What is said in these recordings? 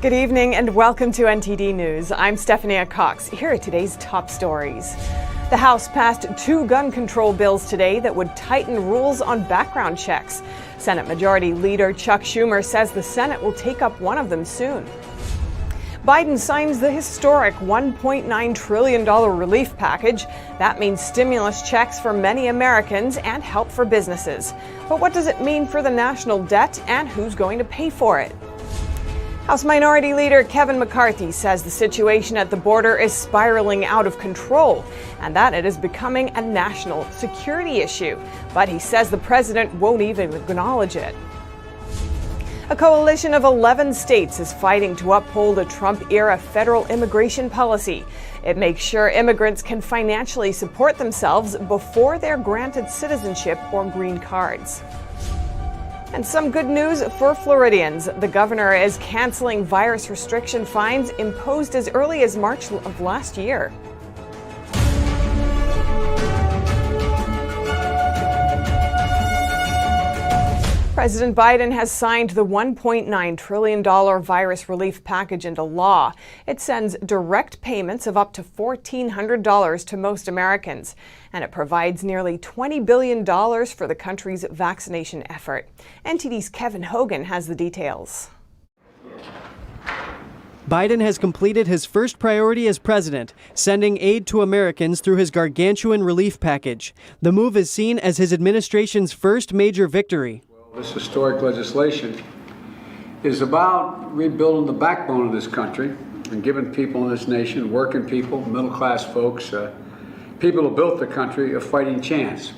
Good evening and welcome to NTD News. I'm Stephanie Cox. Here are today's top stories. The House passed 2 gun control bills today that would tighten rules on background checks. Senate Majority Leader Chuck Schumer says the Senate will take up one of them soon. Biden signs the historic $1.9 trillion relief package. That means stimulus checks for many Americans and help for businesses. But what does it mean for the national debt and who's going to pay for it? House Minority Leader Kevin McCarthy says the situation at the border is spiraling out of control and that it is becoming a national security issue. But he says the president won't even acknowledge it. A coalition of 11 states is fighting to uphold a Trump-era federal immigration policy. It makes sure immigrants can financially support themselves before they're granted citizenship or green cards. And some good news for Floridians. The governor is canceling virus restriction fines imposed as early as March of last year. President Biden has signed the $1.9 trillion virus relief package into law. It sends direct payments of up to $1,400 to most Americans, and it provides nearly $20 billion for the country's vaccination effort. NTD's Kevin Hogan has the details. Biden has completed his first priority as president, sending aid to Americans through his gargantuan relief package. The move is seen as his administration's first major victory. This historic legislation is about rebuilding the backbone of this country and giving people in this nation, working people, middle-class folks, people who built the country, a fighting chance.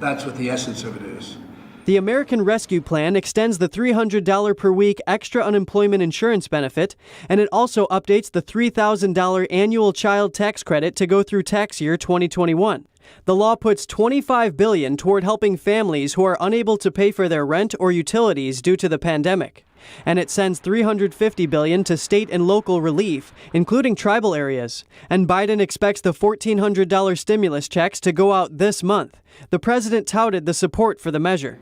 That's what the essence of it is. The American Rescue Plan extends the $300 per week extra unemployment insurance benefit, and it also updates the $3,000 annual child tax credit to go through tax year 2021. The law puts $25 billion toward helping families who are unable to pay for their rent or utilities due to the pandemic. And it sends $350 billion to state and local relief, including tribal areas. And Biden expects the $1,400 stimulus checks to go out this month. The president touted the support for the measure.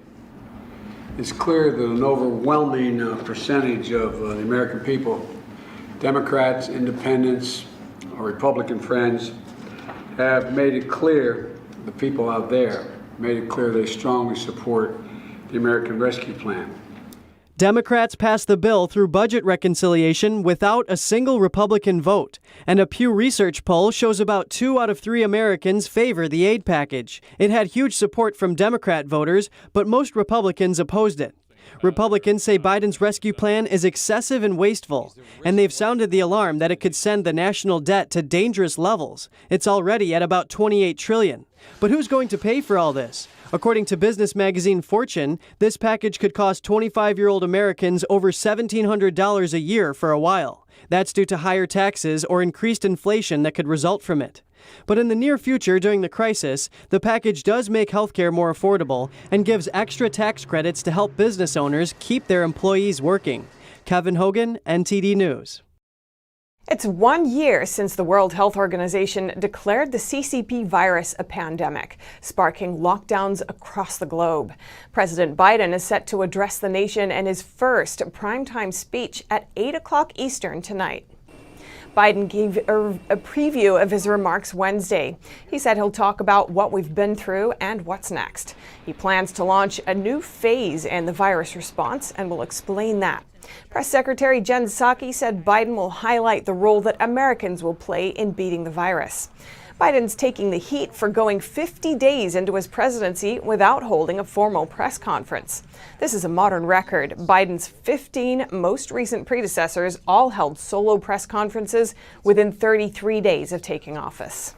It's clear that an overwhelming percentage of the American people, Democrats, independents, or Republican friends, have made it clear, the people out there, made it clear they strongly support the American Rescue Plan. Democrats passed the bill through budget reconciliation without a single Republican vote. And a Pew Research poll shows about 2 out of 3 Americans favor the aid package. It had huge support from Democrat voters, but most Republicans opposed it. Republicans say Biden's rescue plan is excessive and wasteful, and they've sounded the alarm that it could send the national debt to dangerous levels. It's already at about $28 trillion. But who's going to pay for all this? According to business magazine Fortune, this package could cost 25-year-old Americans over $1,700 a year for a while. That's due to higher taxes or increased inflation that could result from it. But in the near future, during the crisis, the package does make healthcare more affordable and gives extra tax credits to help business owners keep their employees working. Kevin Hogan, NTD News. It's 1 year since the World Health Organization declared the CCP virus a pandemic, sparking lockdowns across the globe. President Biden is set to address the nation in his first primetime speech at 8 o'clock Eastern tonight. Biden gave a preview of his remarks Wednesday. He said he'll talk about what we've been through and what's next. He plans to launch a new phase in the virus response and will explain that. Press Secretary Jen Psaki said Biden will highlight the role that Americans will play in beating the virus. Biden's taking the heat for going 50 days into his presidency without holding a formal press conference. This is a modern record. Biden's 15 most recent predecessors all held solo press conferences within 33 days of taking office.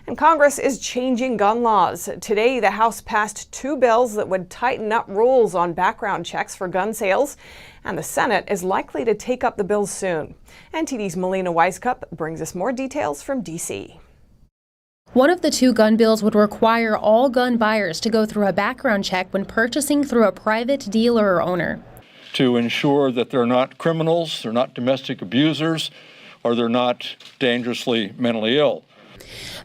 And Congress is changing gun laws. Today, the House passed 2 bills that would tighten up rules on background checks for gun sales, and the Senate is likely to take up the bills soon. NTD's Melina Weiskup brings us more details from D.C. One of the 2 gun bills would require all gun buyers to go through a background check when purchasing through a private dealer or owner. To ensure that they're not criminals, they're not domestic abusers, or they're not dangerously mentally ill.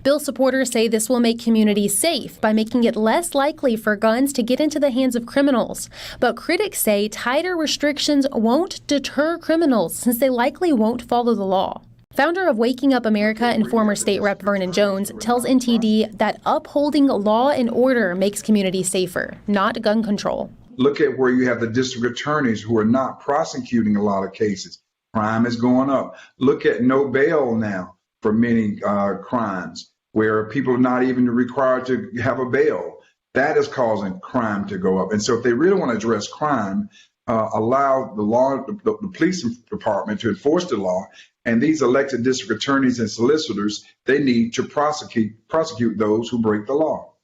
Bill supporters say this will make communities safe by making it less likely for guns to get into the hands of criminals. But critics say tighter restrictions won't deter criminals since they likely won't follow the law. Founder of Waking Up America and former state rep Vernon Jones tells NTD that upholding law and order makes communities safer, not gun control. Look at where you have the district attorneys who are not prosecuting a lot of cases. Crime is going up. Look at no bail now for many crimes where people are not even required to have a bail. That is causing crime to go up. And so if they really want to address crime, allow the police department to enforce the law, and these elected district attorneys and solicitors, they need to prosecute those who break the law.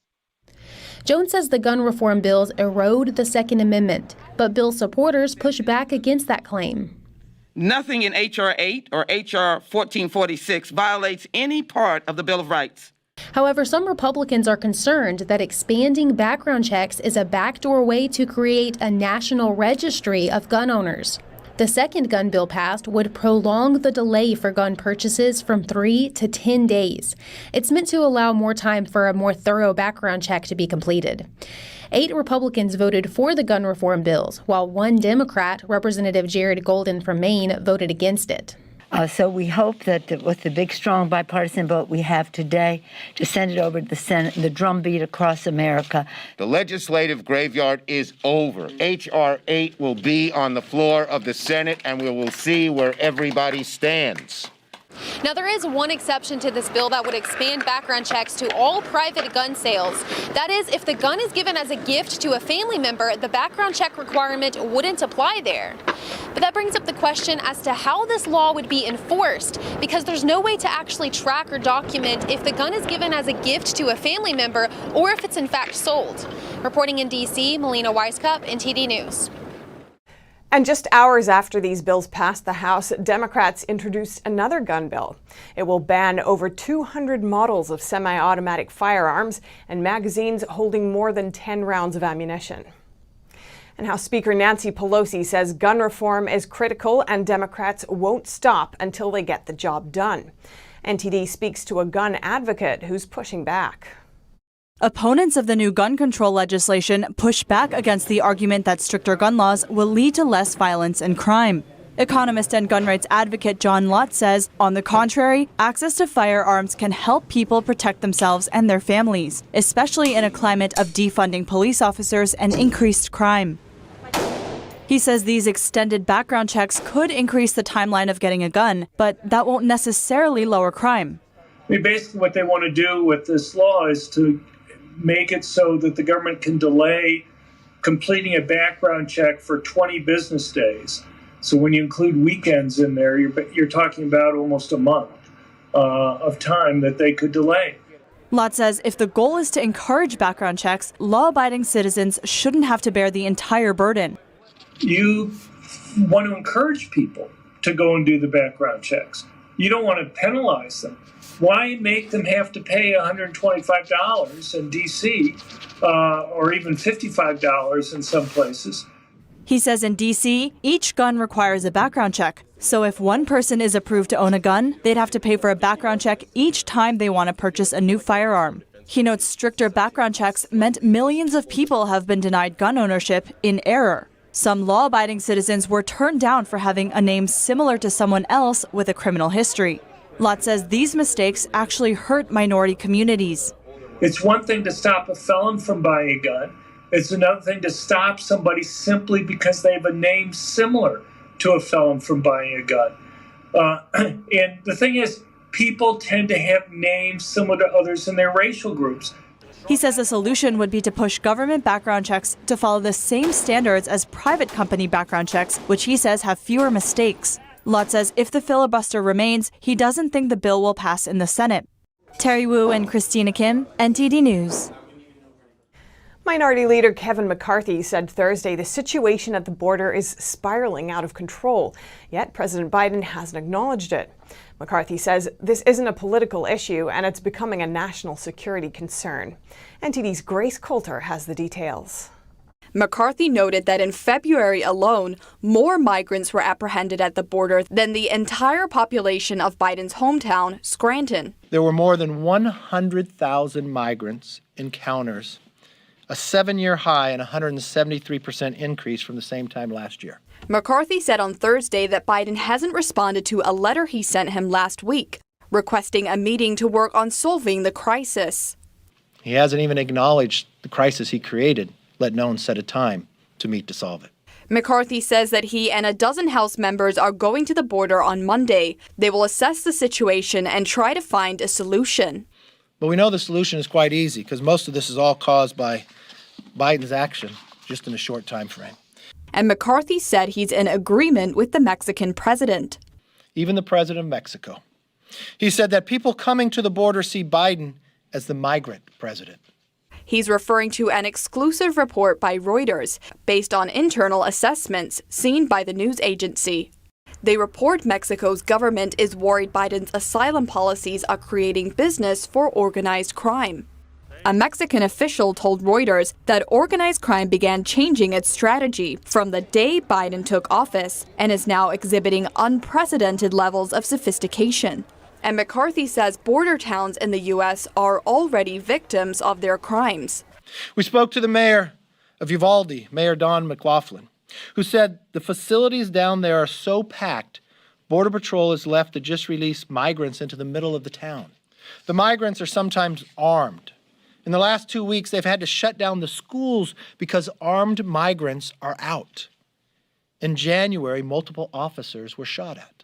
Jones says the gun reform bills erode the Second Amendment, but bill supporters push back against that claim. Nothing in H.R. 8 or H.R. 1446 violates any part of the Bill of Rights. However, some Republicans are concerned that expanding background checks is a backdoor way to create a national registry of gun owners. The second gun bill passed would prolong the delay for gun purchases from 3 to 10 days. It's meant to allow more time for a more thorough background check to be completed. 8 Republicans voted for the gun reform bills, while 1 Democrat, Representative Jared Golden from Maine, voted against it. So we hope that with the big, strong bipartisan vote we have today to send it over to the Senate, the drumbeat across America. The legislative graveyard is over. H.R. 8 will be on the floor of the Senate, and we will see where everybody stands. Now, there is one exception to this bill that would expand background checks to all private gun sales. That is, if the gun is given as a gift to a family member, the background check requirement wouldn't apply there. But that brings up the question as to how this law would be enforced, because there's no way to actually track or document if the gun is given as a gift to a family member or if it's in fact sold. Reporting in D.C., Melina Weiskup, NTD News. And just hours after these bills passed the House, Democrats introduced another gun bill. It will ban over 200 models of semi-automatic firearms and magazines holding more than 10 rounds of ammunition. And House Speaker Nancy Pelosi says gun reform is critical and Democrats won't stop until they get the job done. NTD speaks to a gun advocate who's pushing back. Opponents of the new gun control legislation push back against the argument that stricter gun laws will lead to less violence and crime. Economist and gun rights advocate John Lott says, on the contrary, access to firearms can help people protect themselves and their families, especially in a climate of defunding police officers and increased crime. He says these extended background checks could increase the timeline of getting a gun, but that won't necessarily lower crime. I mean, basically what they want to do with this law is to make it so that the government can delay completing a background check for 20 business days. So when you include weekends in there, you're talking about almost a month of time that they could delay. Lott says if the goal is to encourage background checks, law-abiding citizens shouldn't have to bear the entire burden. You want to encourage people to go and do the background checks. You don't want to penalize them. Why make them have to pay $125 in D.C. Or even $55 in some places? He says in D.C., each gun requires a background check. So if one person is approved to own a gun, they'd have to pay for a background check each time they want to purchase a new firearm. He notes stricter background checks meant millions of people have been denied gun ownership in error. Some law-abiding citizens were turned down for having a name similar to someone else with a criminal history. Lott says these mistakes actually hurt minority communities. It's one thing to stop a felon from buying a gun. It's another thing to stop somebody simply because they have a name similar to a felon from buying a gun. And the thing is, people tend to have names similar to others in their racial groups. He says the solution would be to push government background checks to follow the same standards as private company background checks, which he says have fewer mistakes. Lott says if the filibuster remains, he doesn't think the bill will pass in the Senate. Terry Wu and Christina Kim, NTD News. Minority Leader Kevin McCarthy said Thursday the situation at the border is spiraling out of control, yet President Biden hasn't acknowledged it. McCarthy says this isn't a political issue and it's becoming a national security concern. NTD's Grace Coulter has the details. McCarthy noted that in February alone, more migrants were apprehended at the border than the entire population of Biden's hometown, Scranton. There were more than 100,000 migrants encounters, a 7-year high and 173% increase from the same time last year. McCarthy said on Thursday that Biden hasn't responded to a letter he sent him last week, requesting a meeting to work on solving the crisis. He hasn't even acknowledged the crisis he created, let alone set a time to meet to solve it. McCarthy says that he and a dozen House members are going to the border on Monday. They will assess the situation and try to find a solution. But we know the solution is quite easy because most of this is all caused by Biden's action just in a short time frame. And McCarthy said he's in agreement with the Mexican president. Even the president of Mexico. He said that people coming to the border see Biden as the migrant president. He's referring to an exclusive report by Reuters based on internal assessments seen by the news agency. They report Mexico's government is worried Biden's asylum policies are creating business for organized crime. A Mexican official told Reuters that organized crime began changing its strategy from the day Biden took office and is now exhibiting unprecedented levels of sophistication. And McCarthy says border towns in the U.S. are already victims of their crimes. We spoke to the mayor of Uvalde, Mayor Don McLaughlin, who said the facilities down there are so packed, Border Patrol is left to just release migrants into the middle of the town. The migrants are sometimes armed. In the last 2 weeks, they've had to shut down the schools because armed migrants are out. In January, multiple officers were shot at.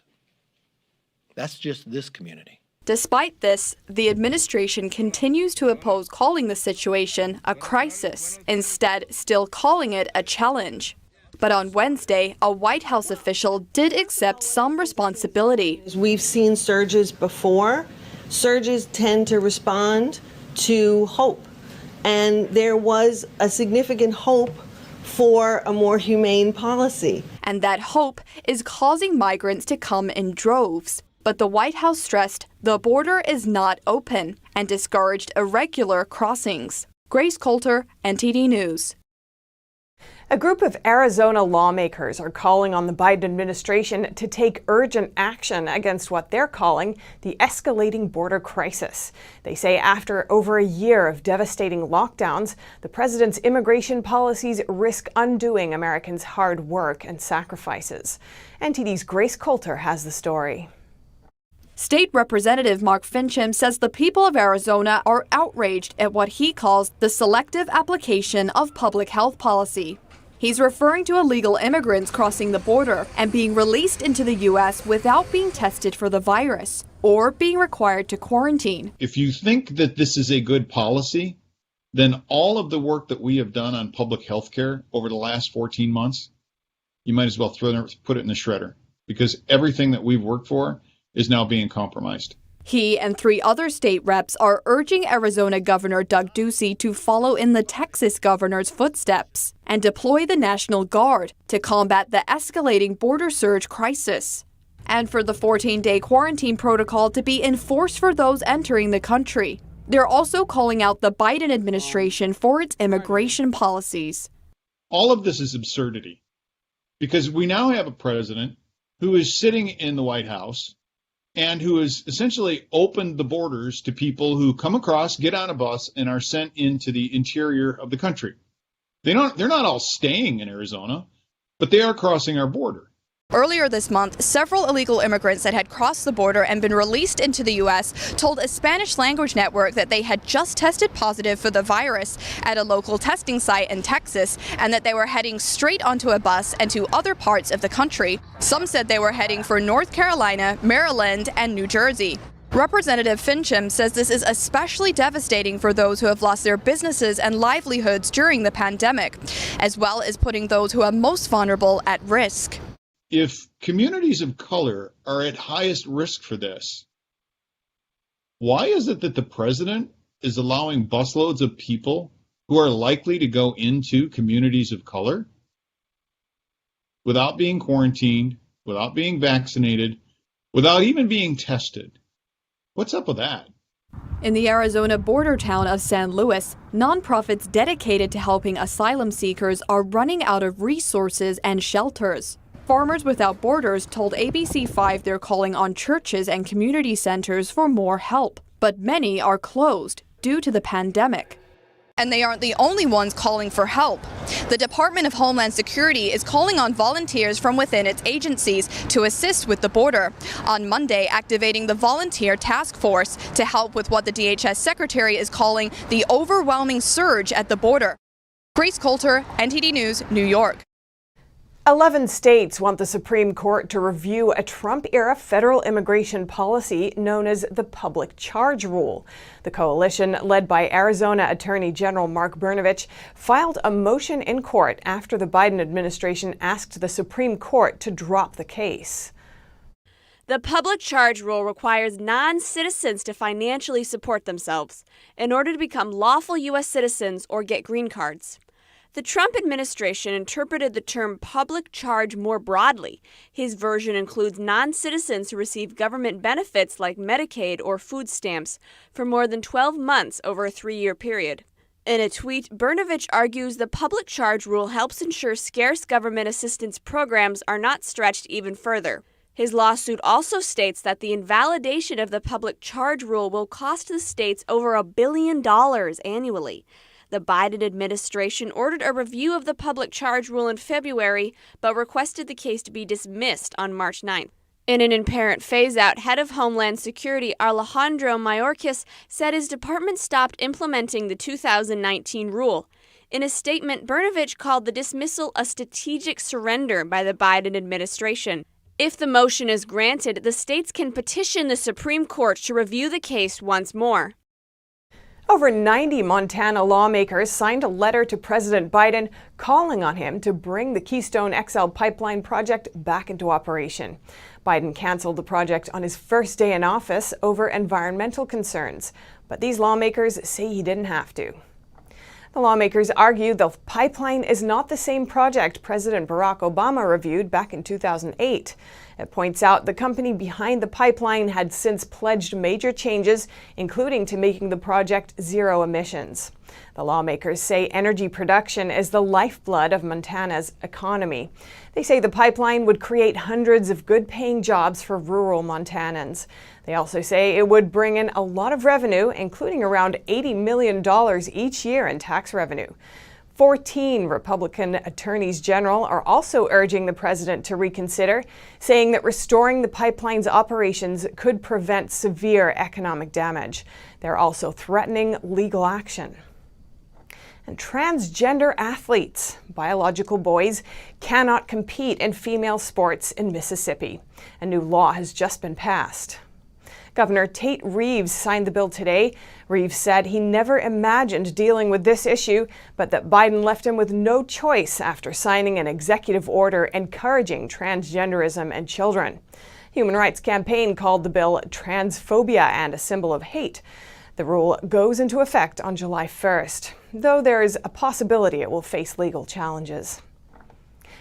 That's just this community. Despite this, the administration continues to oppose calling the situation a crisis, instead still calling it a challenge. But on Wednesday, a White House official did accept some responsibility. We've seen surges before. Surges tend to respond to hope. And there was a significant hope for a more humane policy. And that hope is causing migrants to come in droves. But the White House stressed the border is not open and discouraged irregular crossings. Grace Coulter, NTD News. A group of Arizona lawmakers are calling on the Biden administration to take urgent action against what they're calling the escalating border crisis. They say after over a year of devastating lockdowns, the president's immigration policies risk undoing Americans' hard work and sacrifices. NTD's Grace Coulter has the story. State Representative Mark Finchem says the people of Arizona are outraged at what he calls the selective application of public health policy. He's referring to illegal immigrants crossing the border and being released into the U.S. without being tested for the virus or being required to quarantine. If you think that this is a good policy, then all of the work that we have done on public health care over the last 14 months, you might as well put it in the shredder, because everything that we've worked for is now being compromised. He and 3 other state reps are urging Arizona Governor Doug Ducey to follow in the Texas governor's footsteps and deploy the National Guard to combat the escalating border surge crisis, and for the 14-day quarantine protocol to be enforced for those entering the country. They're also calling out the Biden administration for its immigration policies. All of this is absurdity, because we now have a president who is sitting in the White House and who has essentially opened the borders to people who come across, get on a bus, and are sent into the interior of the country. They're not all staying in Arizona, but they are crossing our border. Earlier this month, several illegal immigrants that had crossed the border and been released into the U.S. told a Spanish language network that they had just tested positive for the virus at a local testing site in Texas and that they were heading straight onto a bus and to other parts of the country. Some said they were heading for North Carolina, Maryland, and New Jersey. Representative Finchem says this is especially devastating for those who have lost their businesses and livelihoods during the pandemic, as well as putting those who are most vulnerable at risk. If communities of color are at highest risk for this, why is it that the president is allowing busloads of people who are likely to go into communities of color without being quarantined, without being vaccinated, without even being tested? What's up with that? In the Arizona border town of San Luis, nonprofits dedicated to helping asylum seekers are running out of resources and shelters. Farmers Without Borders told ABC5 they're calling on churches and community centers for more help, but many are closed due to the pandemic. And they aren't the only ones calling for help. The Department of Homeland Security is calling on volunteers from within its agencies to assist with the border. On Monday, activating the Volunteer Task Force to help with what the DHS Secretary is calling the overwhelming surge at the border. Grace Coulter, NTD News, New York. 11 states want the Supreme Court to review a Trump-era federal immigration policy known as the Public Charge Rule. The coalition, led by Arizona Attorney General Mark Brnovich, filed a motion in court after the Biden administration asked the Supreme Court to drop the case. The Public Charge Rule requires non-citizens to financially support themselves in order to become lawful U.S. citizens or get green cards. The Trump administration interpreted the term public charge more broadly. His version includes non-citizens who receive government benefits like Medicaid or food stamps for more than 12 months over a 3-year period. In a tweet, Brnovich argues the public charge rule helps ensure scarce government assistance programs are not stretched even further. His lawsuit also states that the invalidation of the public charge rule will cost the states over $1 billion annually. The Biden administration ordered a review of the public charge rule in February, but requested the case to be dismissed on March 9th. In an apparent phase-out, head of Homeland Security Alejandro Mayorkas said his department stopped implementing the 2019 rule. In a statement, Brnovich called the dismissal a strategic surrender by the Biden administration. If the motion is granted, the states can petition the Supreme Court to review the case once more. Over 90 Montana lawmakers signed a letter to President Biden calling on him to bring the Keystone XL pipeline project back into operation. Biden canceled the project on his first day in office over environmental concerns, but these lawmakers say he didn't have to. The lawmakers argue the pipeline is not the same project President Barack Obama reviewed back in 2008. It points out the company behind the pipeline had since pledged major changes, including to making the project zero emissions. The lawmakers say energy production is the lifeblood of Montana's economy. They say the pipeline would create hundreds of good-paying jobs for rural Montanans. They also say it would bring in a lot of revenue, including around $80 million each year in tax revenue. 14 Republican attorneys general are also urging the president to reconsider, saying that restoring the pipeline's operations could prevent severe economic damage. They're also threatening legal action. And transgender athletes, biological boys, cannot compete in female sports in Mississippi. A new law has just been passed. Governor Tate Reeves signed the bill today. Reeves said he never imagined dealing with this issue, but that Biden left him with no choice after signing an executive order encouraging transgenderism in children. Human Rights Campaign called the bill transphobia and a symbol of hate. The rule goes into effect on July 1st, though there is a possibility it will face legal challenges.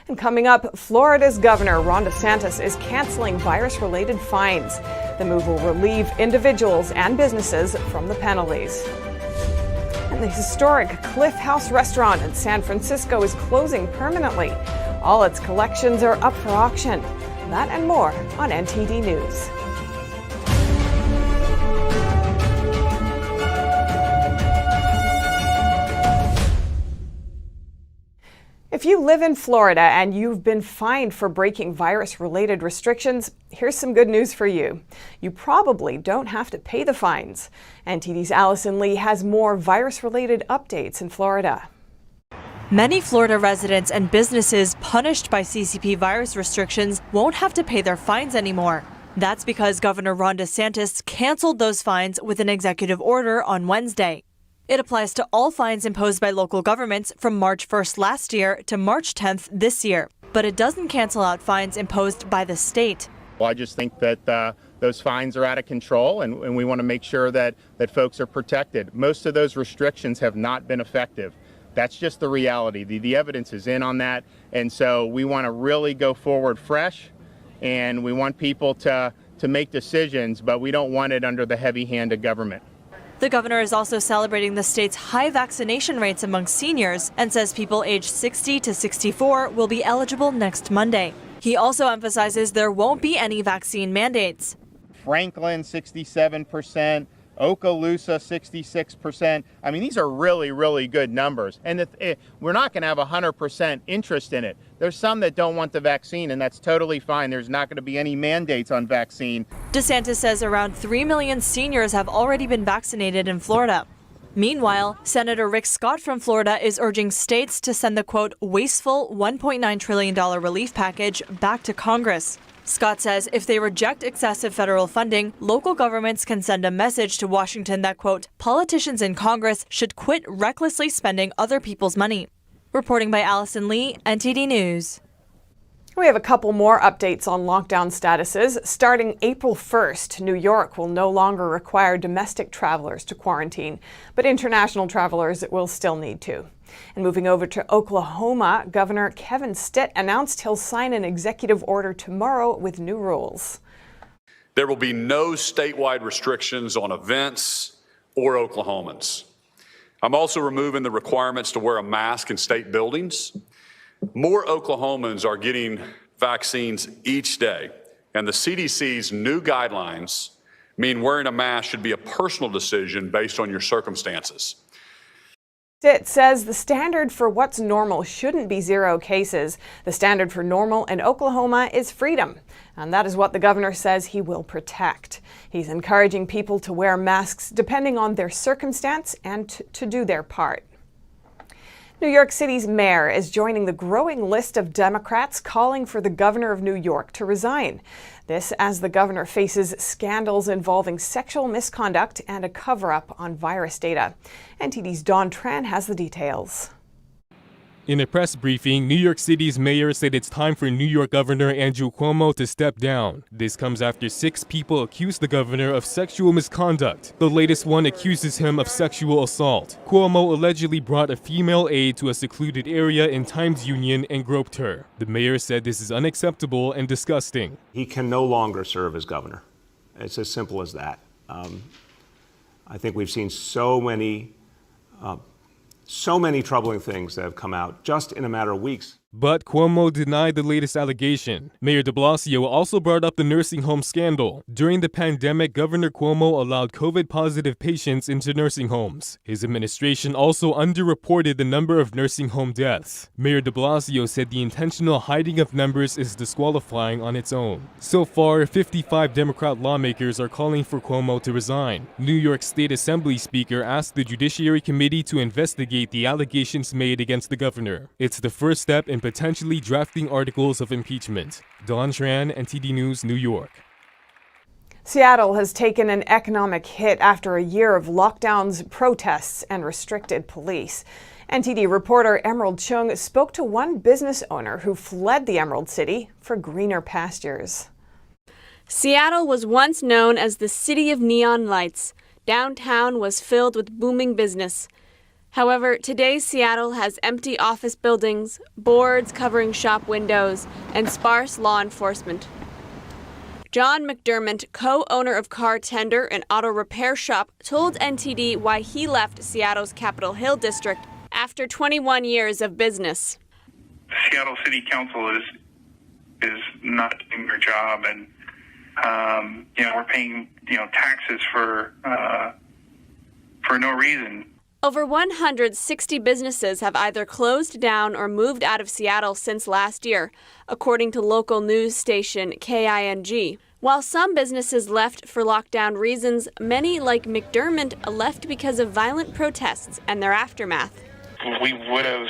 And coming up, Florida's Governor Ron DeSantis is canceling virus-related fines. The move will relieve individuals and businesses from the penalties. And the historic Cliff House restaurant in San Francisco is closing permanently. All its collections are up for auction. That and more on NTD News. If you live in Florida and you've been fined for breaking virus-related restrictions, here's some good news for you. You probably don't have to pay the fines. NTD's Allison Lee has more virus-related updates in Florida. Many Florida residents and businesses punished by CCP virus restrictions won't have to pay their fines anymore. That's because Governor Ron DeSantis canceled those fines with an executive order on Wednesday. It applies to all fines imposed by local governments from March 1st last year to March 10th this year. But it doesn't cancel out fines imposed by the state. Well, I just think that those fines are out of control, and we want to make sure that folks are protected. Most of those restrictions have not been effective. That's just the reality. The evidence is in on that. And so we want to really go forward fresh, and we want people to make decisions, but we don't want it under the heavy hand of government. The governor is also celebrating the state's high vaccination rates among seniors and says people aged 60 to 64 will be eligible next Monday. He also emphasizes there won't be any vaccine mandates. Franklin, 67%. Okaloosa, 66%. I mean, these are really, really good numbers. And we're not going to have 100% interest in it. There's some that don't want the vaccine, and that's totally fine. There's not going to be any mandates on vaccine. DeSantis says around 3 million seniors have already been vaccinated in Florida. Meanwhile, Senator Rick Scott from Florida is urging states to send the, quote, wasteful $1.9 trillion relief package back to Congress. Scott says if they reject excessive federal funding, local governments can send a message to Washington that, quote, politicians in Congress should quit recklessly spending other people's money. Reporting by Allison Lee, NTD News. We have a couple more updates on lockdown statuses. Starting April 1st, New York will no longer require domestic travelers to quarantine, but international travelers will still need to. And moving over to Oklahoma, Governor Kevin Stitt announced he'll sign an executive order tomorrow with new rules. There will be no statewide restrictions on events or Oklahomans. I'm also removing the requirements to wear a mask in state buildings. More Oklahomans are getting vaccines each day, and the CDC's new guidelines mean wearing a mask should be a personal decision based on your circumstances. Stitt says the standard for what's normal shouldn't be 0 cases. The standard for normal in Oklahoma is freedom, and that is what the governor says he will protect. He's encouraging people to wear masks depending on their circumstance and to do their part. New York City's mayor is joining the growing list of Democrats calling for the governor of New York to resign. This as the governor faces scandals involving sexual misconduct and a cover-up on virus data. NTD's Dawn Tran has the details. In a press briefing, New York City's mayor said it's time for New York Governor Andrew Cuomo to step down. This comes after 6 people accused the governor of sexual misconduct. The latest one accuses him of sexual assault. Cuomo allegedly brought a female aide to a secluded area in Times Union and groped her. The mayor said this is unacceptable and disgusting. He can no longer serve as governor. It's as simple as that. I think we've seen so many troubling things that have come out just in a matter of weeks. But Cuomo denied the latest allegation. Mayor de Blasio also brought up the nursing home scandal. During the pandemic, Governor Cuomo allowed COVID-positive patients into nursing homes. His administration also underreported the number of nursing home deaths. Mayor de Blasio said the intentional hiding of numbers is disqualifying on its own. So far, 55 Democrat lawmakers are calling for Cuomo to resign. New York State Assembly Speaker asked the Judiciary Committee to investigate the allegations made against the governor. It's the first step in potentially drafting articles of impeachment. Dawn Tran, NTD News, New York. Seattle has taken an economic hit after a year of lockdowns, protests, and restricted police. NTD reporter Emerald Chung spoke to one business owner who fled the Emerald City for greener pastures. Seattle was once known as the city of neon lights. Downtown was filled with booming business. However, today Seattle has empty office buildings, boards covering shop windows, and sparse law enforcement. John McDermott, co-owner of Car Tender, an auto repair shop, told NTD why he left Seattle's Capitol Hill district after 21 years of business. Seattle City Council is not doing their job, and we're paying taxes for no reason. Over 160 businesses have either closed down or moved out of Seattle since last year, according to local news station KING. While some businesses left for lockdown reasons, many, like McDermott, left because of violent protests and their aftermath. We would have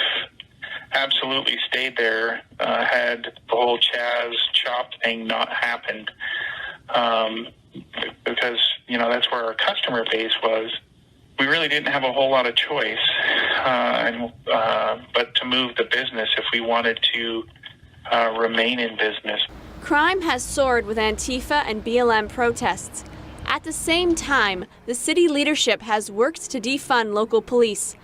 absolutely stayed there had the whole Chaz Chop thing not happened, because that's where our customer base was. We really didn't have a whole lot of choice, but to move the business if we wanted to remain in business. Crime has soared with Antifa and BLM protests. At the same time, the city leadership has worked to defund local police.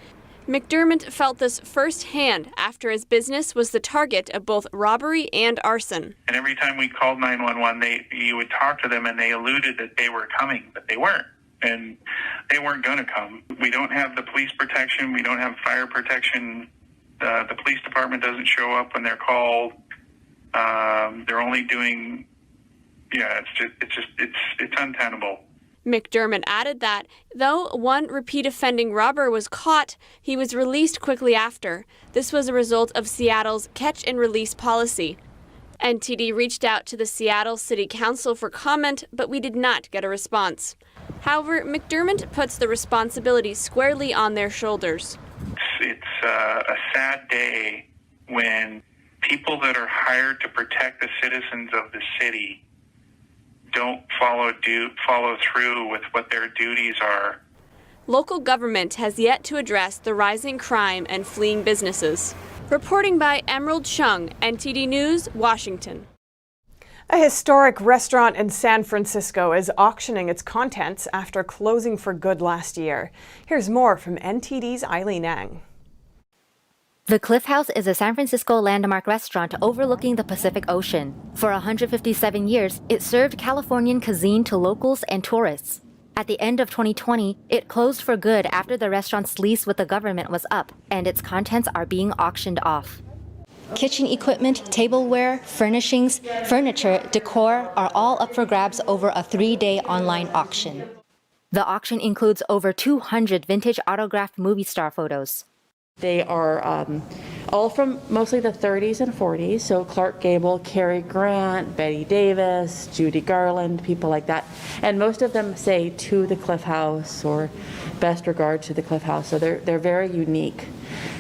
McDermott felt this firsthand after his business was the target of both robbery and arson. And every time we called 911, you would talk to them and they alluded that they were coming, but they weren't. And they weren't going to come. We don't have the police protection. We don't have fire protection. The police department doesn't show up when they're called. They're only doing, it's untenable. McDermott added that, though one repeat offending robber was caught, he was released quickly after. This was a result of Seattle's catch and release policy. NTD reached out to the Seattle City Council for comment, but we did not get a response. However, McDermott puts the responsibility squarely on their shoulders. It's a sad day when people that are hired to protect the citizens of the city don't follow through with what their duties are. Local government has yet to address the rising crime and fleeing businesses. Reporting by Emerald Chung, NTD News, Washington. A historic restaurant in San Francisco is auctioning its contents after closing for good last year. Here's more from NTD's Eileen Ang. The Cliff House is a San Francisco landmark restaurant overlooking the Pacific Ocean. For 157 years, it served Californian cuisine to locals and tourists. At the end of 2020, it closed for good after the restaurant's lease with the government was up, and its contents are being auctioned off. Kitchen equipment, tableware, furnishings, furniture, decor are all up for grabs over a 3-day online auction. The auction includes over 200 vintage autographed movie star photos. They are all from mostly the 30s and 40s, so Clark Gable, Cary Grant, Betty Davis, Judy Garland, people like that. And most of them say "to the Cliff House" or "best regard to the Cliff House." So they're very unique,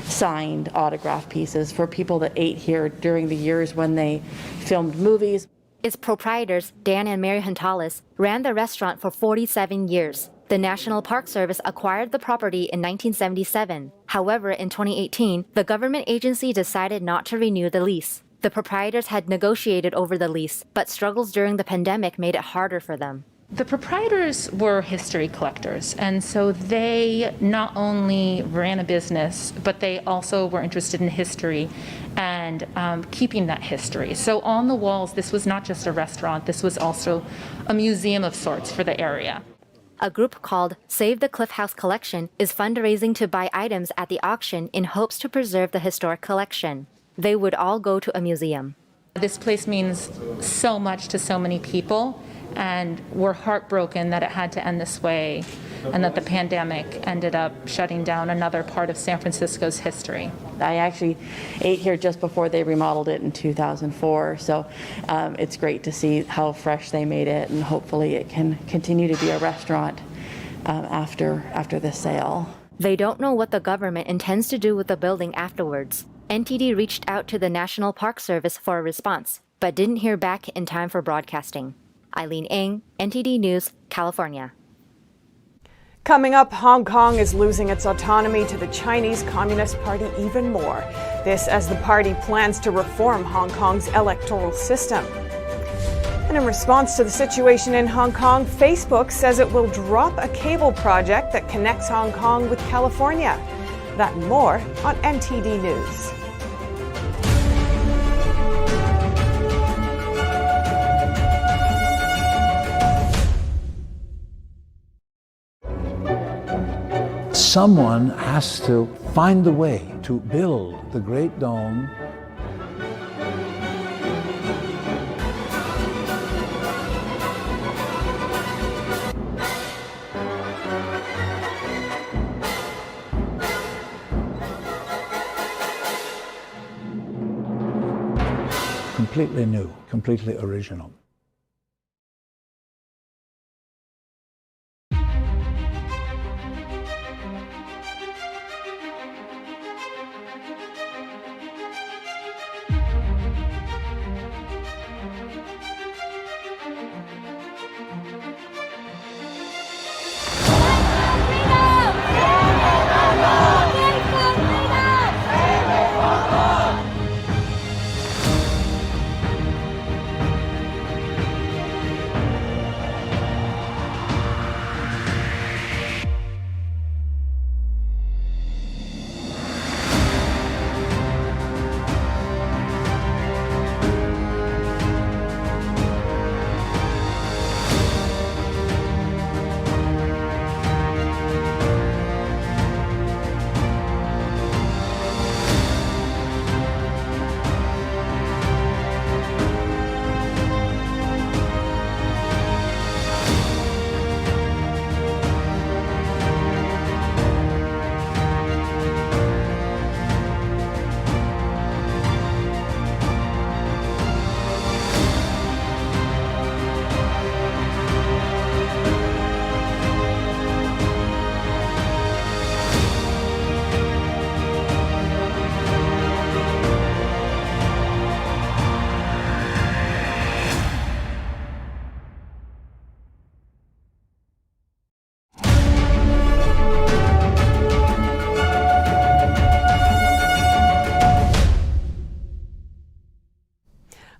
signed autograph pieces for people that ate here during the years when they filmed movies. Its proprietors, Dan and Mary Huntalis, ran the restaurant for 47 years. The National Park Service acquired the property in 1977. However, in 2018, the government agency decided not to renew the lease. The proprietors had negotiated over the lease, but struggles during the pandemic made it harder for them. The proprietors were history collectors, and so they not only ran a business, but they also were interested in history and keeping that history. So on the walls, this was not just a restaurant, this was also a museum of sorts for the area. A group called Save the Cliff House Collection is fundraising to buy items at the auction in hopes to preserve the historic collection. They would all go to a museum. This place means so much to so many people, and we're heartbroken that it had to end this way and that the pandemic ended up shutting down another part of San Francisco's history. I actually ate here just before they remodeled it in 2004, so it's great to see how fresh they made it, and hopefully it can continue to be a restaurant after the sale. They don't know what the government intends to do with the building afterwards. NTD reached out to the National Park Service for a response, but didn't hear back in time for broadcasting. Eileen Ng, NTD News, California. Coming up, Hong Kong is losing its autonomy to the Chinese Communist Party even more. This as the party plans to reform Hong Kong's electoral system. And in response to the situation in Hong Kong, Facebook says it will drop a cable project that connects Hong Kong with California. That and more on NTD News. Someone has to find the way to build the Great Dome. Completely new, completely original.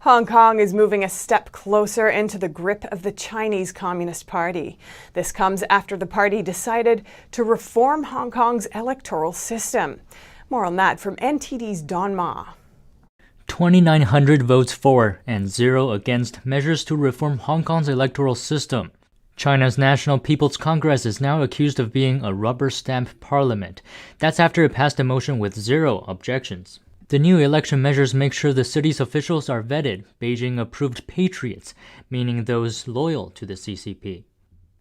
Hong Kong is moving a step closer into the grip of the Chinese Communist Party. This comes after the party decided to reform Hong Kong's electoral system. More on that from NTD's Don Ma. 2,900 votes for and 0 against measures to reform Hong Kong's electoral system. China's National People's Congress is now accused of being a rubber stamp parliament. That's after it passed a motion with 0 objections. The new election measures make sure the city's officials are vetted, Beijing-approved patriots, meaning those loyal to the CCP.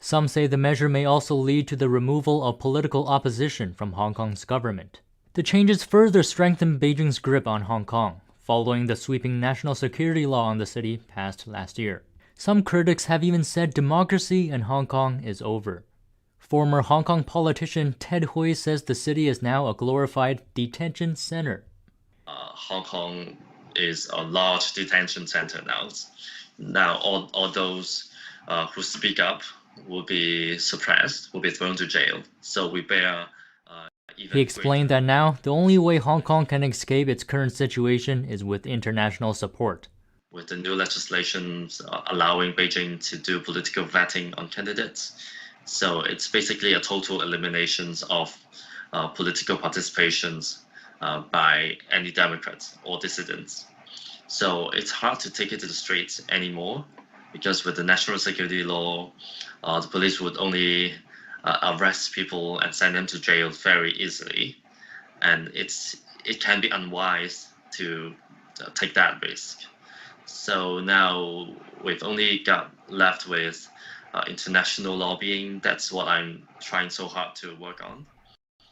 Some say the measure may also lead to the removal of political opposition from Hong Kong's government. The changes further strengthen Beijing's grip on Hong Kong, following the sweeping national security law on the city passed last year. Some critics have even said democracy in Hong Kong is over. Former Hong Kong politician Ted Hui says the city is now a glorified detention center. Hong Kong is a large detention center now. Now all those who speak up will be suppressed, will be thrown to jail. So we bear He explained that now the only way Hong Kong can escape its current situation is with international support. With the new legislation allowing Beijing to do political vetting on candidates. So it's basically a total elimination of political participations by any Democrats or dissidents. So it's hard to take it to the streets anymore because with the national security law, the police would only arrest people and send them to jail very easily. And it can be unwise to take that risk. So now we've only got left with international lobbying. That's what I'm trying so hard to work on.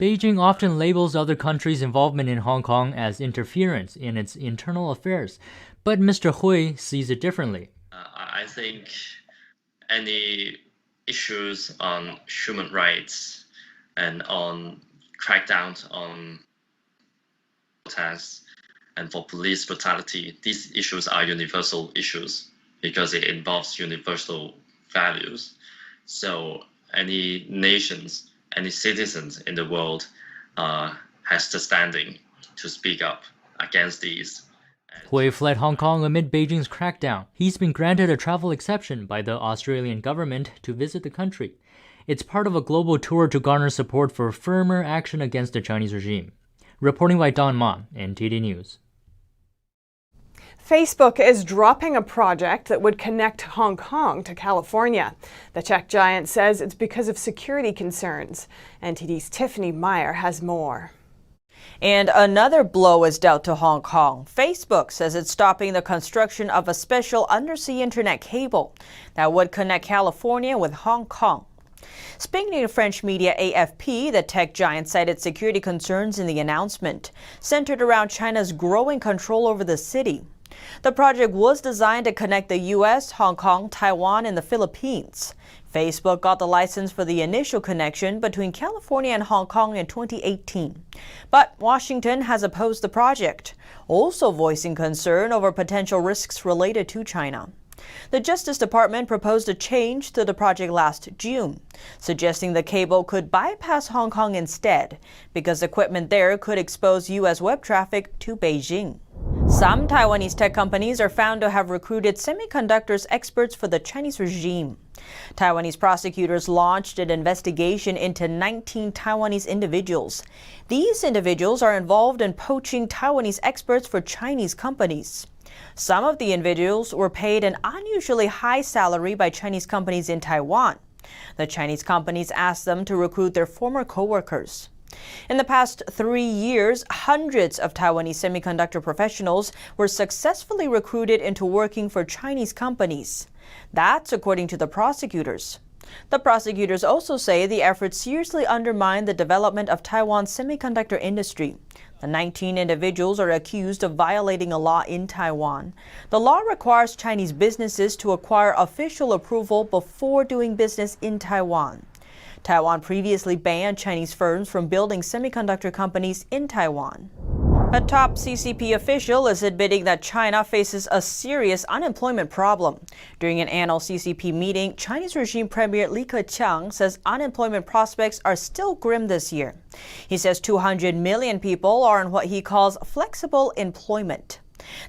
Beijing often labels other countries' involvement in Hong Kong as interference in its internal affairs, but Mr. Hui sees it differently. I think any issues on human rights and on crackdowns on protests and for police brutality, these issues are universal issues because it involves universal values. So any nations, any citizens in the world has the standing to speak up against these. Hui fled Hong Kong amid Beijing's crackdown. He's been granted a travel exception by the Australian government to visit the country. It's part of a global tour to garner support for firmer action against the Chinese regime. Reporting by Don Ma, NTD News. Facebook is dropping a project that would connect Hong Kong to California. The tech giant says it's because of security concerns. NTD's Tiffany Meyer has more. And another blow is dealt to Hong Kong. Facebook says it's stopping the construction of a special undersea internet cable that would connect California with Hong Kong. Speaking to French media AFP, the tech giant cited security concerns in the announcement, centered around China's growing control over the city. The project was designed to connect the U.S., Hong Kong, Taiwan, and the Philippines. Facebook got the license for the initial connection between California and Hong Kong in 2018. But Washington has opposed the project, also voicing concern over potential risks related to China. The Justice Department proposed a change to the project last June, suggesting the cable could bypass Hong Kong instead, because equipment there could expose U.S. web traffic to Beijing. Some Taiwanese tech companies are found to have recruited semiconductors experts for the Chinese regime. Taiwanese prosecutors launched an investigation into 19 Taiwanese individuals. These individuals are involved in poaching Taiwanese experts for Chinese companies. Some of the individuals were paid an unusually high salary by Chinese companies in Taiwan. The Chinese companies asked them to recruit their former co-workers. In the past 3 years, hundreds of Taiwanese semiconductor professionals were successfully recruited into working for Chinese companies. That's according to the prosecutors. The prosecutors also say the efforts seriously undermine the development of Taiwan's semiconductor industry. The 19 individuals are accused of violating a law in Taiwan. The law requires Chinese businesses to acquire official approval before doing business in Taiwan. Taiwan previously banned Chinese firms from building semiconductor companies in Taiwan. A top CCP official is admitting that China faces a serious unemployment problem. During an annual CCP meeting, Chinese regime Premier Li Keqiang says unemployment prospects are still grim this year. He says 200 million people are in what he calls flexible employment.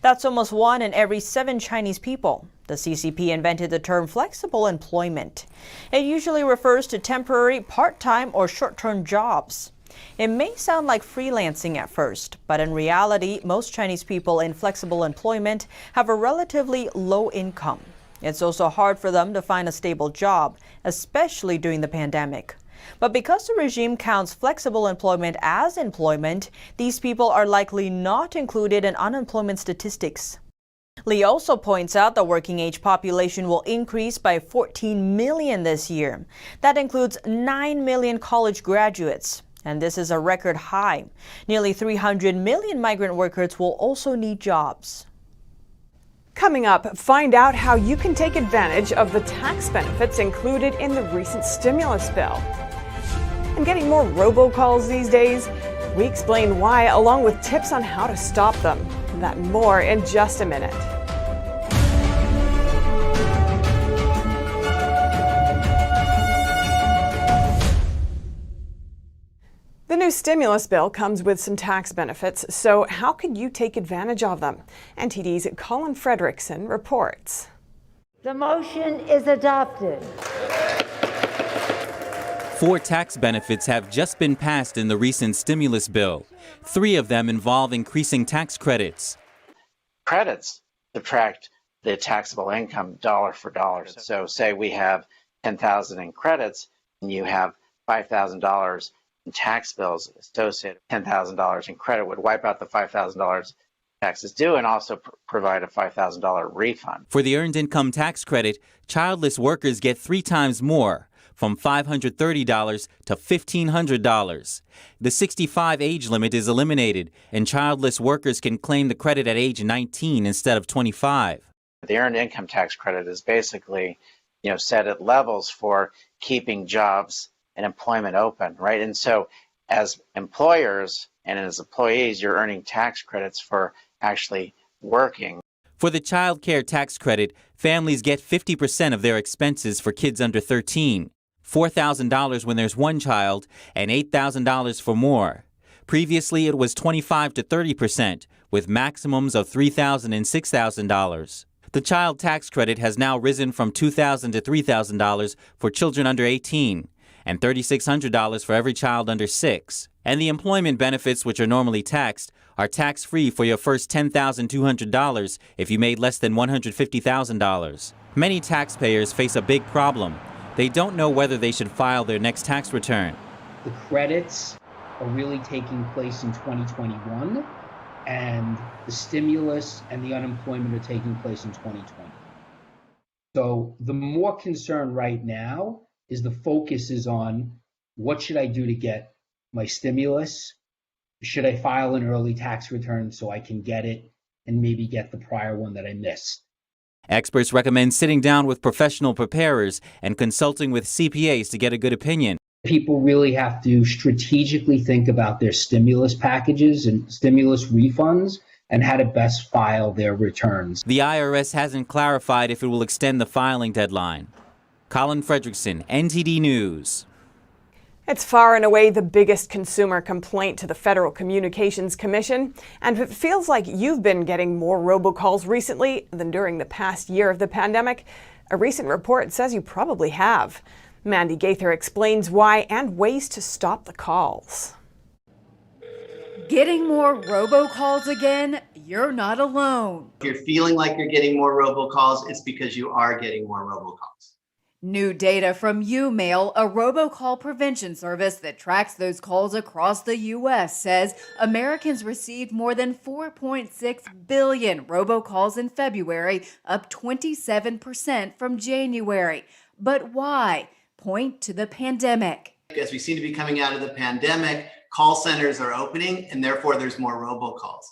That's almost 1 in every 7 Chinese people. The CCP invented the term flexible employment. It usually refers to temporary, part-time, or short-term jobs. It may sound like freelancing at first, but in reality, most Chinese people in flexible employment have a relatively low income. It's also hard for them to find a stable job, especially during the pandemic. But because the regime counts flexible employment as employment, these people are likely not included in unemployment statistics. Lee also points out the working age population will increase by 14 million this year. That includes 9 million college graduates. And this is a record high. Nearly 300 million migrant workers will also need jobs. Coming up, find out how you can take advantage of the tax benefits included in the recent stimulus bill. And getting more robocalls these days, we explain why, along with tips on how to stop them. That and more in just a minute. The new stimulus bill comes with some tax benefits, so how can you take advantage of them? NTD's Colin Fredrickson reports. The motion is adopted. 4 tax benefits have just been passed in the recent stimulus bill. 3 of them involve increasing tax credits. Credits subtract the taxable income dollar for dollar. So say we have $10,000 in credits and you have $5,000 in tax bills associated. $10,000 in credit would wipe out the $5,000 taxes due and also provide a $5,000 refund. For the Earned Income Tax Credit, childless workers get 3 times more, from $530 to $1,500. The 65 age limit is eliminated, and childless workers can claim the credit at age 19 instead of 25. The Earned Income Tax Credit is basically, set at levels for keeping jobs and employment open, right? And so as employers and as employees, you're earning tax credits for actually working. For the child care tax credit, families get 50% of their expenses for kids under 13, $4,000 when there's 1 child, and $8,000 for more. Previously, it was 25 to 30%, with maximums of $3,000 and $6,000. The child tax credit has now risen from $2,000 to $3,000 for children under 18, and $3,600 for every child under 6. And the employment benefits, which are normally taxed, are tax-free for your first $10,200 if you made less than $150,000. Many taxpayers face a big problem. They don't know whether they should file their next tax return. The credits are really taking place in 2021, and the stimulus and the unemployment are taking place in 2020. So the more concern right now is the focus is on what should I do to get my stimulus? Should I file an early tax return so I can get it and maybe get the prior one that I missed? Experts recommend sitting down with professional preparers and consulting with CPAs to get a good opinion. People really have to strategically think about their stimulus packages and stimulus refunds and how to best file their returns. The IRS hasn't clarified if it will extend the filing deadline. Colin Fredrickson, NTD News. It's far and away the biggest consumer complaint to the Federal Communications Commission, and if it feels like you've been getting more robocalls recently than during the past year of the pandemic, a recent report says you probably have. Mandy Gaither explains why and ways to stop the calls. Getting more robocalls again? You're not alone. If you're feeling like you're getting more robocalls, it's because you are getting more robocalls. New data from UMail, a robocall prevention service that tracks those calls across the U.S., says Americans received more than 4.6 billion robocalls in February, up 27% from January. But why? Point to the pandemic. As we seem to be coming out of the pandemic, call centers are opening, and therefore there's more robocalls.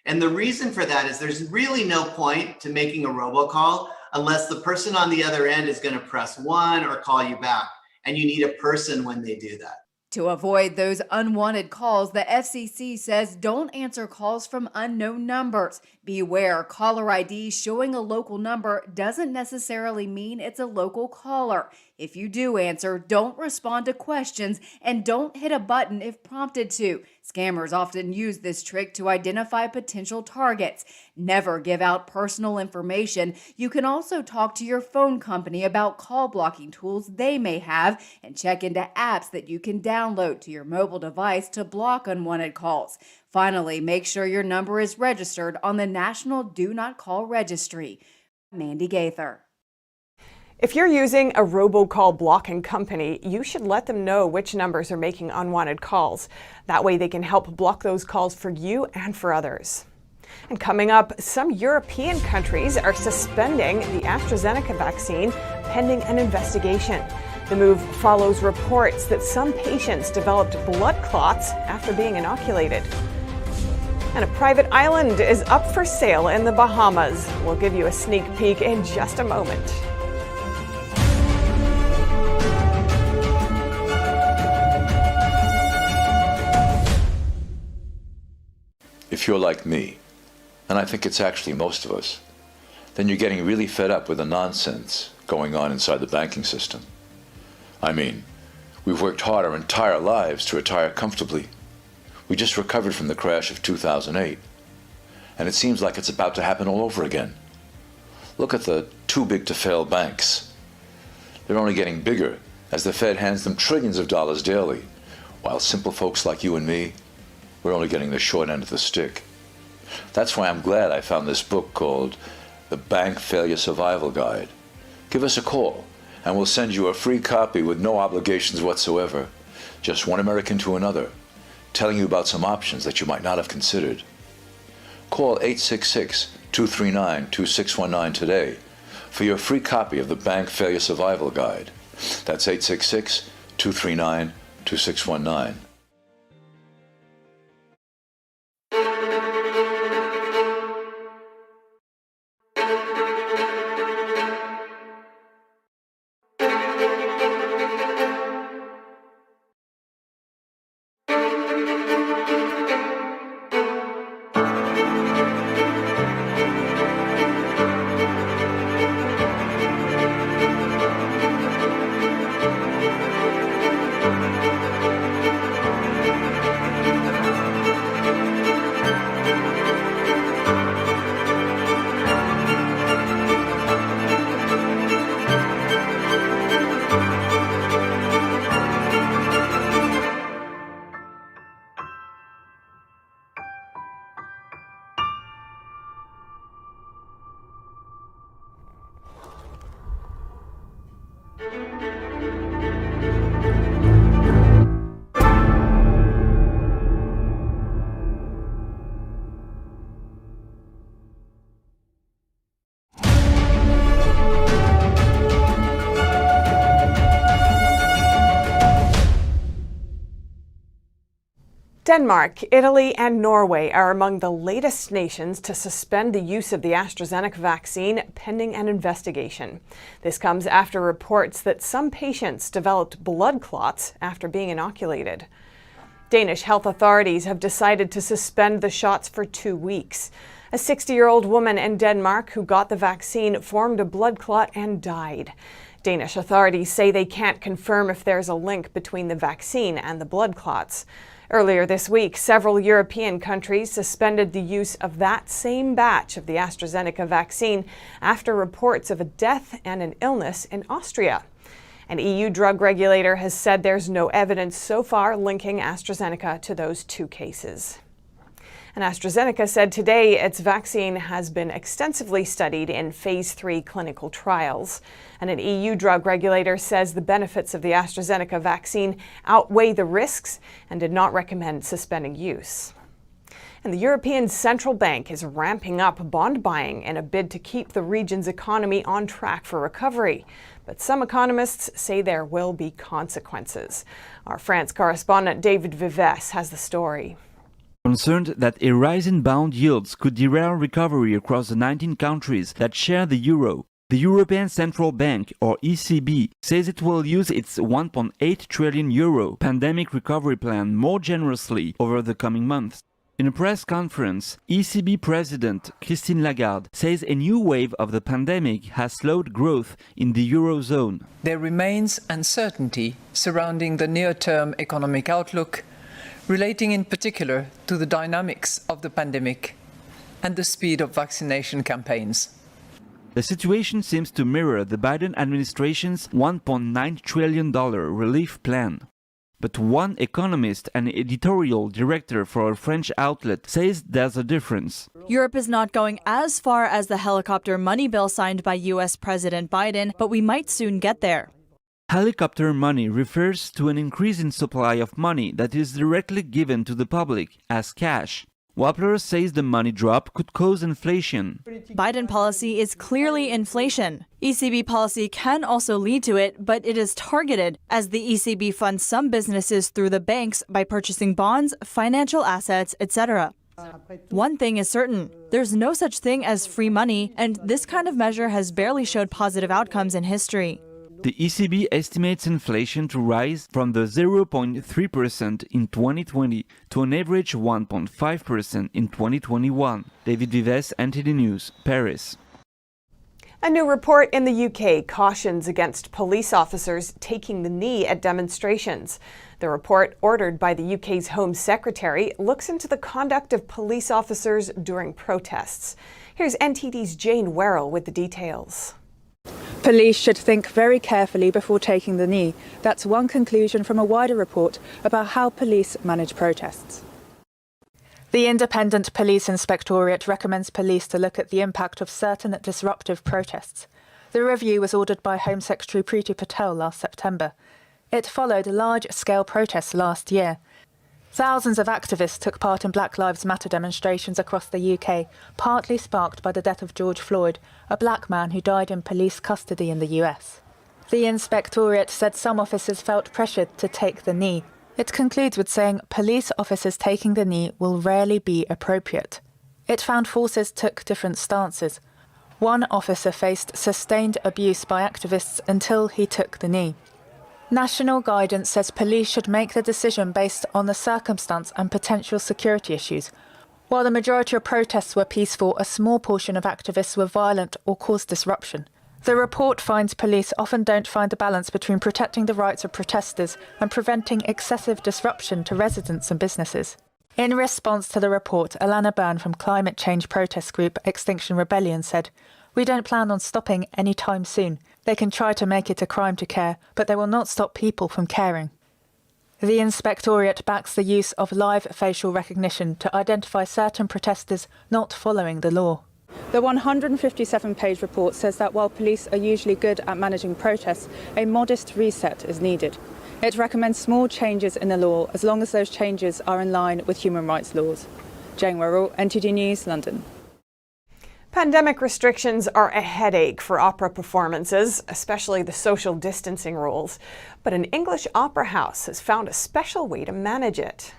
And the reason for that is there's really no point to making a robocall unless the person on the other end is going to press 1 or call you back. And you need a person when they do that. To avoid those unwanted calls, the FCC says don't answer calls from unknown numbers. Beware, caller ID showing a local number doesn't necessarily mean it's a local caller. If you do answer, don't respond to questions and don't hit a button if prompted to. Scammers often use this trick to identify potential targets. Never give out personal information. You can also talk to your phone company about call blocking tools they may have and check into apps that you can download to your mobile device to block unwanted calls. Finally, make sure your number is registered on the National Do Not Call Registry. Mandy Gaither. If you're using a robocall blocking company, you should let them know which numbers are making unwanted calls. That way they can help block those calls for you and for others. And coming up, some European countries are suspending the AstraZeneca vaccine pending an investigation. The move follows reports that some patients developed blood clots after being inoculated. And a private island is up for sale in the Bahamas. We'll give you a sneak peek in just a moment. If you're like me, and I think it's actually most of us, then you're getting really fed up with the nonsense going on inside the banking system. I mean, we've worked hard our entire lives to retire comfortably. We just recovered from the crash of 2008, and it seems like it's about to happen all over again. Look at the too-big-to-fail banks. They're only getting bigger as the Fed hands them trillions of dollars daily, while simple folks like you and me, we're only getting the short end of the stick. That's why I'm glad I found this book called The Bank Failure Survival Guide. Give us a call, and we'll send you a free copy with no obligations whatsoever, just one American to another, telling you about some options that you might not have considered. Call 866-239-2619 today for your free copy of the Bank Failure Survival Guide. That's 866-239-2619. Denmark, Italy, and Norway are among the latest nations to suspend the use of the AstraZeneca vaccine pending an investigation. This comes after reports that some patients developed blood clots after being inoculated. Danish health authorities have decided to suspend the shots for 2 weeks. A 60-year-old woman in Denmark who got the vaccine formed a blood clot and died. Danish authorities say they can't confirm if there's a link between the vaccine and the blood clots. Earlier this week, several European countries suspended the use of that same batch of the AstraZeneca vaccine after reports of a death and an illness in Austria. An EU drug regulator has said there's no evidence so far linking AstraZeneca to those 2 cases. And AstraZeneca said today its vaccine has been extensively studied in phase 3 clinical trials. And an EU drug regulator says the benefits of the AstraZeneca vaccine outweigh the risks and did not recommend suspending use. And the European Central Bank is ramping up bond buying in a bid to keep the region's economy on track for recovery. But some economists say there will be consequences. Our France correspondent David Vives has the story. Concerned that a rise in bond yields could derail recovery across the 19 countries that share the euro, the European Central Bank, or ECB, says it will use its €1.8 trillion pandemic recovery plan more generously over the coming months. In a press conference, ECB President Christine Lagarde says a new wave of the pandemic has slowed growth in the Eurozone. There remains uncertainty surrounding the near-term economic outlook, relating in particular to the dynamics of the pandemic and the speed of vaccination campaigns. The situation seems to mirror the Biden administration's $1.9 trillion relief plan. But one economist and editorial director for a French outlet says there's a difference. Europe is not going as far as the helicopter money bill signed by U.S. President Biden, but we might soon get there. Helicopter money refers to an increase in supply of money that is directly given to the public as cash. Wappler says the money drop could cause inflation. Biden policy is clearly inflation. ECB policy can also lead to it, but it is targeted, as the ECB funds some businesses through the banks by purchasing bonds, financial assets, etc. One thing is certain, there's no such thing as free money, and this kind of measure has barely showed positive outcomes in history. The ECB estimates inflation to rise from the 0.3% in 2020 to an average 1.5% in 2021. David Vives, NTD News, Paris. A new report in the UK cautions against police officers taking the knee at demonstrations. The report, ordered by the UK's Home Secretary, looks into the conduct of police officers during protests. Here's NTD's Jane Werrell with the details. Police should think very carefully before taking the knee. That's one conclusion from a wider report about how police manage protests. The Independent Police Inspectorate recommends police to look at the impact of certain disruptive protests. The review was ordered by Home Secretary Priti Patel last September. It followed large-scale protests last year. Thousands of activists took part in Black Lives Matter demonstrations across the UK, partly sparked by the death of George Floyd, a black man who died in police custody in the US. The Inspectorate said some officers felt pressured to take the knee. It concludes with saying police officers taking the knee will rarely be appropriate. It found forces took different stances. One officer faced sustained abuse by activists until he took the knee. National guidance says police should make the decision based on the circumstance and potential security issues. While the majority of protests were peaceful, a small portion of activists were violent or caused disruption. The report finds police often don't find the balance between protecting the rights of protesters and preventing excessive disruption to residents and businesses. In response to the report, Alana Byrne from climate change protest group Extinction Rebellion said, "We don't plan on stopping any time soon. They can try to make it a crime to care, but they will not stop people from caring." The Inspectorate backs the use of live facial recognition to identify certain protesters not following the law. The 157-page report says that while police are usually good at managing protests, a modest reset is needed. It recommends small changes in the law as long as those changes are in line with human rights laws. Jane Werrell, NTD News, London. Pandemic restrictions are a headache for opera performances, especially the social distancing rules. But an English opera house has found a special way to manage it.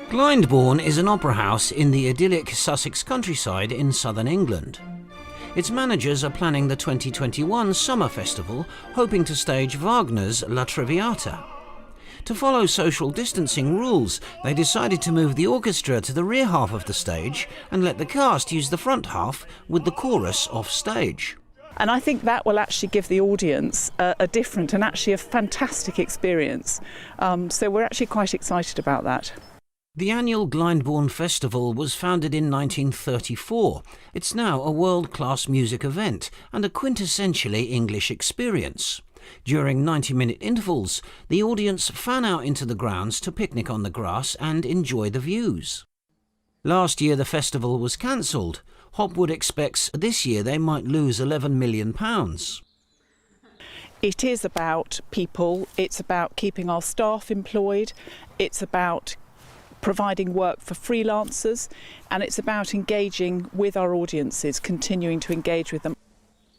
Glyndebourne is an opera house in the idyllic Sussex countryside in southern England. Its managers are planning the 2021 Summer Festival, hoping to stage Wagner's La Traviata. To follow social distancing rules, they decided to move the orchestra to the rear half of the stage and let the cast use the front half with the chorus off stage. And I think that will actually give the audience a different and actually a fantastic experience. So we're actually quite excited about that. The annual Glyndebourne Festival was founded in 1934. It's now a world-class music event and a quintessentially English experience. During 90-minute intervals, the audience fan out into the grounds to picnic on the grass and enjoy the views. Last year the festival was cancelled. Hopwood expects this year they might lose £11 million. It is about people, it's about keeping our staff employed, it's about providing work for freelancers, and it's about engaging with our audiences, continuing to engage with them.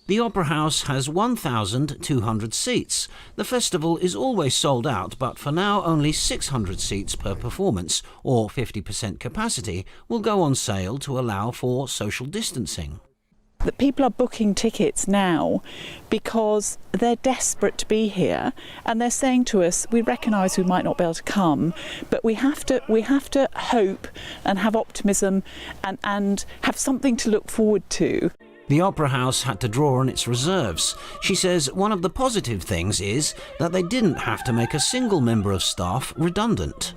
The Opera House has 1,200 seats. The festival is always sold out, but for now only 600 seats per performance, or 50% capacity, will go on sale to allow for social distancing. The people are booking tickets now because they're desperate to be here, and they're saying to us, we recognise we might not be able to come, but we have to hope and have optimism and have something to look forward to. The Opera House had to draw on its reserves. She says one of the positive things is that they didn't have to make a single member of staff redundant.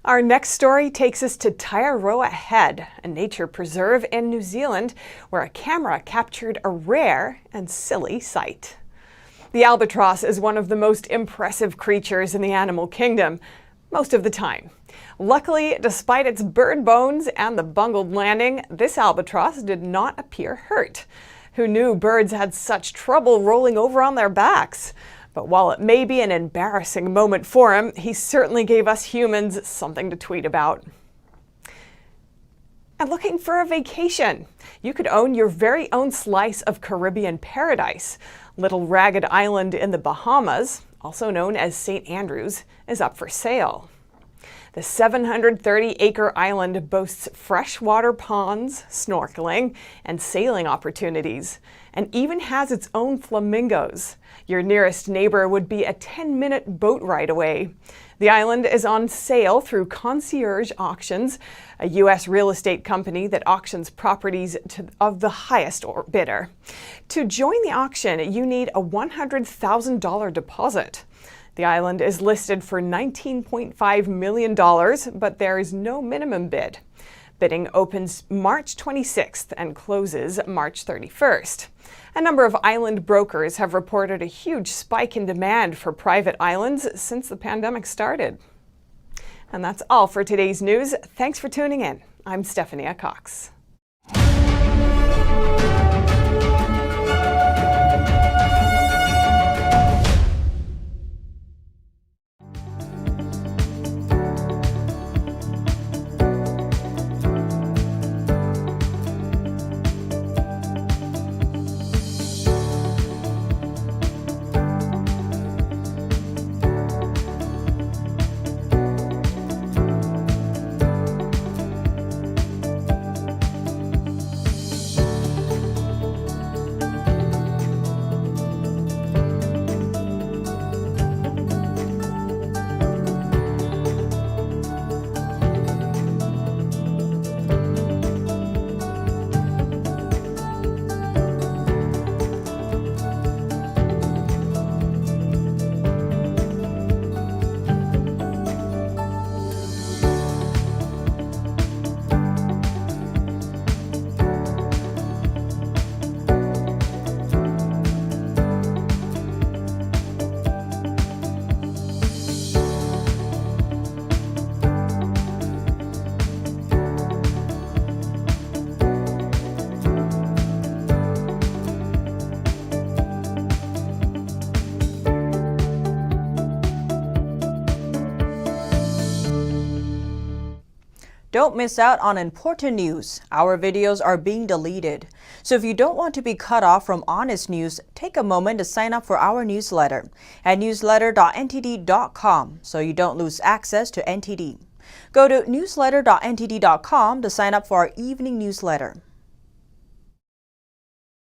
Our next story takes us to Taiaroa Head, a nature preserve in New Zealand, where a camera captured a rare and silly sight. The albatross is one of the most impressive creatures in the animal kingdom, most of the time. Luckily, despite its bird bones and the bungled landing, this albatross did not appear hurt. Who knew birds had such trouble rolling over on their backs? But while it may be an embarrassing moment for him, he certainly gave us humans something to tweet about. And looking for a vacation? You could own your very own slice of Caribbean paradise. Little Ragged Island in the Bahamas, also known as St. Andrews, is up for sale. The 730-acre island boasts freshwater ponds, snorkeling, and sailing opportunities, and even has its own flamingos. Your nearest neighbor would be a 10-minute boat ride away. The island is on sale through Concierge Auctions, a U.S. real estate company that auctions properties of the highest bidder. To join the auction, you need a $100,000 deposit. The island is listed for $19.5 million, but there is no minimum bid. Bidding opens March 26th and closes March 31st. A number of island brokers have reported a huge spike in demand for private islands since the pandemic started. And that's all for today's news. Thanks for tuning in. I'm Stephanie Cox. Don't miss out on important news. Our videos are being deleted. So if you don't want to be cut off from honest news, take a moment to sign up for our newsletter at newsletter.ntd.com so you don't lose access to NTD. Go to newsletter.ntd.com to sign up for our evening newsletter.